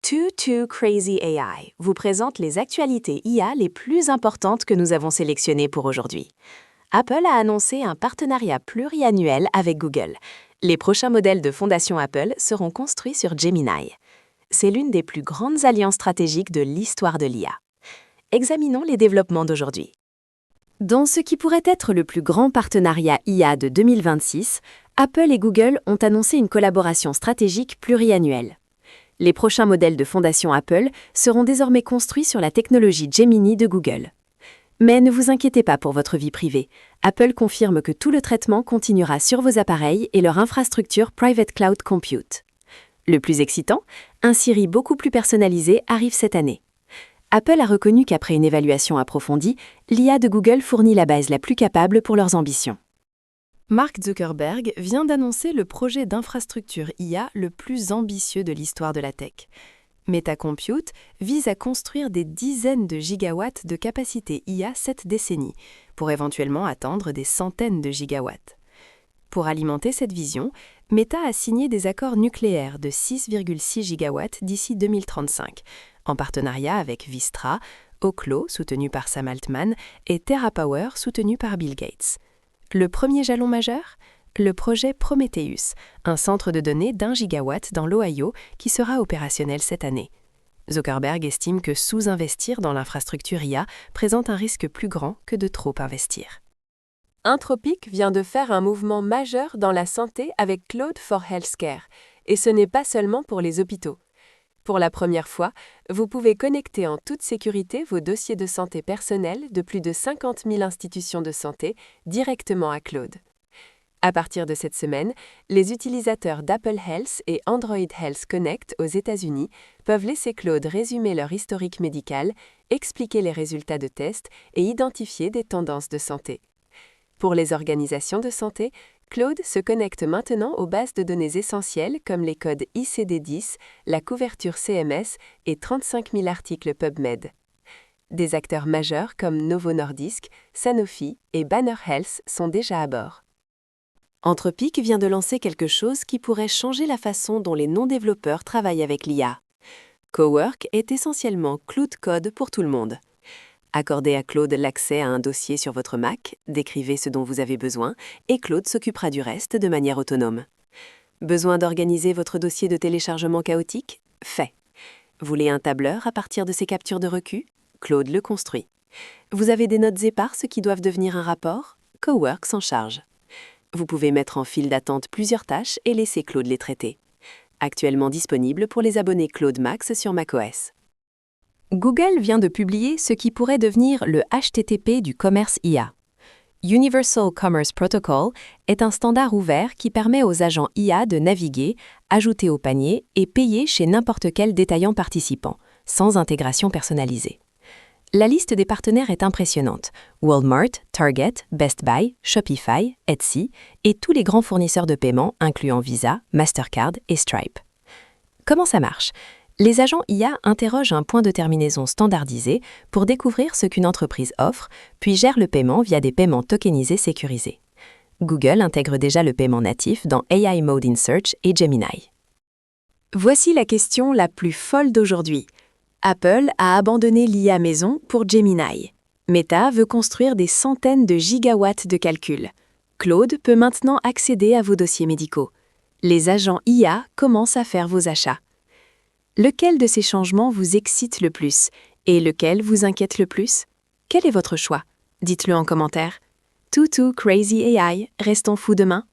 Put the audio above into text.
Too Crazy AI vous présente les actualités IA les plus importantes que nous avons sélectionnées pour aujourd'hui. Apple a annoncé un partenariat pluriannuel avec Google. Les prochains modèles de fondation Apple seront construits sur Gemini. C'est l'une des plus grandes alliances stratégiques de l'histoire de l'IA. Examinons les développements d'aujourd'hui. Dans ce qui pourrait être le plus grand partenariat IA de 2026, Apple et Google ont annoncé une collaboration stratégique pluriannuelle. Les prochains modèles de fondation Apple seront désormais construits sur la technologie Gemini de Google. Mais ne vous inquiétez pas pour votre vie privée. Apple confirme que tout le traitement continuera sur vos appareils et leur infrastructure Private Cloud Compute. Le plus excitant, un Siri beaucoup plus personnalisé arrive cette année. Apple a reconnu qu'après une évaluation approfondie, l'IA de Google fournit la base la plus capable pour leurs ambitions. Mark Zuckerberg vient d'annoncer le projet d'infrastructure IA le plus ambitieux de l'histoire de la tech. Meta Compute vise à construire des dizaines de gigawatts de capacité IA cette décennie, pour éventuellement atteindre des centaines de gigawatts. Pour alimenter cette vision, Meta a signé des accords nucléaires de 6,6 gigawatts d'ici 2035, en partenariat avec Vistra, Oklo, soutenu par Sam Altman, et TerraPower, soutenu par Bill Gates. Le premier jalon majeur ? Le projet Prometheus, un centre de données d'1 gigawatt dans l'Ohio qui sera opérationnel cette année. Zuckerberg estime que sous-investir dans l'infrastructure IA présente un risque plus grand que de trop investir. Anthropic vient de faire un mouvement majeur dans la santé avec Claude for Healthcare, et ce n'est pas seulement pour les hôpitaux. Pour la première fois, vous pouvez connecter en toute sécurité vos dossiers de santé personnels de plus de 50 000 institutions de santé directement à Claude. À partir de cette semaine, les utilisateurs d'Apple Health et Android Health Connect aux États-Unis peuvent laisser Claude résumer leur historique médical, expliquer les résultats de tests et identifier des tendances de santé. Pour les organisations de santé, Claude se connecte maintenant aux bases de données essentielles comme les codes ICD-10, la couverture CMS et 35 000 articles PubMed. Des acteurs majeurs comme Novo Nordisk, Sanofi et Banner Health sont déjà à bord. Anthropic vient de lancer quelque chose qui pourrait changer la façon dont les non-développeurs travaillent avec l'IA. Cowork est essentiellement Claude Code pour tout le monde. Accordez à Claude l'accès à un dossier sur votre Mac, décrivez ce dont vous avez besoin, et Claude s'occupera du reste de manière autonome. Besoin d'organiser votre dossier de téléchargement chaotique ? Fait. Voulez un tableur à partir de ces captures de recu ? Claude le construit. Vous avez des notes éparses qui doivent devenir un rapport ? Cowork s'en charge. Vous pouvez mettre en file d'attente plusieurs tâches et laisser Claude les traiter. Actuellement disponible pour les abonnés Claude Max sur macOS. Google vient de publier ce qui pourrait devenir le HTTP du commerce IA. Universal Commerce Protocol est un standard ouvert qui permet aux agents IA de naviguer, ajouter au panier et payer chez n'importe quel détaillant participant, sans intégration personnalisée. La liste des partenaires est impressionnante. Walmart, Target, Best Buy, Shopify, Etsy et tous les grands fournisseurs de paiement incluant Visa, Mastercard et Stripe. Comment ça marche ? Les agents IA interrogent un point de terminaison standardisé pour découvrir ce qu'une entreprise offre, puis gèrent le paiement via des paiements tokenisés sécurisés. Google intègre déjà le paiement natif dans AI Mode in Search et Gemini. Voici la question la plus folle d'aujourd'hui. Apple a abandonné l'IA maison pour Gemini. Meta veut construire des centaines de gigawatts de calcul. Claude peut maintenant accéder à vos dossiers médicaux. Les agents IA commencent à faire vos achats. Lequel de ces changements vous excite le plus et lequel vous inquiète le plus ? Quel est votre choix ? Dites-le en commentaire. Too Crazy AI, restons fous demain.